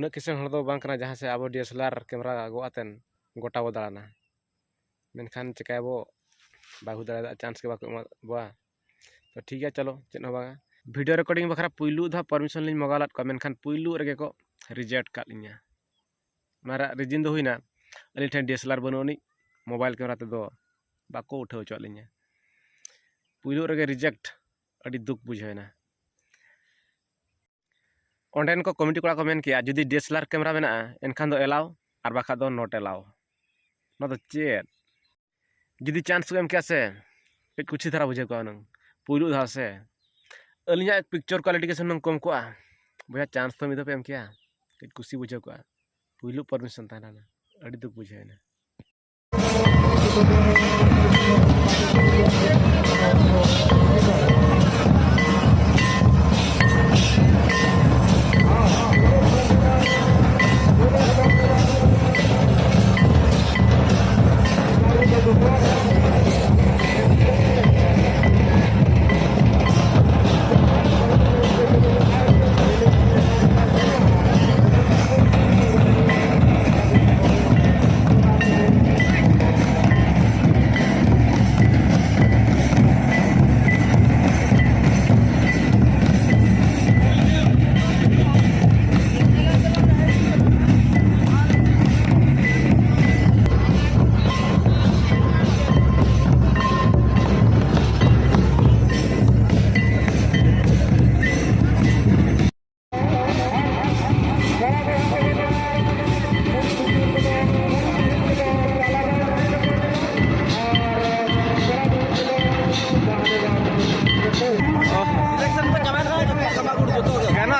उन्ना किसान हर दो बांग कना जहां से अब डीएसएलआर कैमरा गो आतेन गोटा बो दाना मेनखान चिकाय बो बाहु दाड़ा चांस के बाको बा तो ठीक है चलो चेन हो बागा वीडियो रिकॉर्डिंग बखरा पुइलू धा परमिशन लिन मगालात को मेनखान पुइलू रेगे को रिजेक्ट का लिया मारा रिजिन दो हुईना अली ठेन डीएसएलआर बनुनी मोबाइल कैमरा ते दो बाको उठाव चो लिया पुइलू रेगे रिजेक्ट अड़ी दुख बुझेना ऑनलाइन को कमिटी कोड़ा को मेन किया जुदी डीएसएलआर कैमरा मेना एनखान दो एलाव और बाखा दो नॉट एलाव ना तो चेत जुदी चांस को एम क्या से कुछ धारा बुझे को नंग पुइलू धा से अलिया पिक्चर क्वालिटी के सुन कम को भैया चांस तो मिदो पे एम क्या कुछ बुझे को पुइलू परमिशन ताना अड़ी दुख बुझेना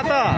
तो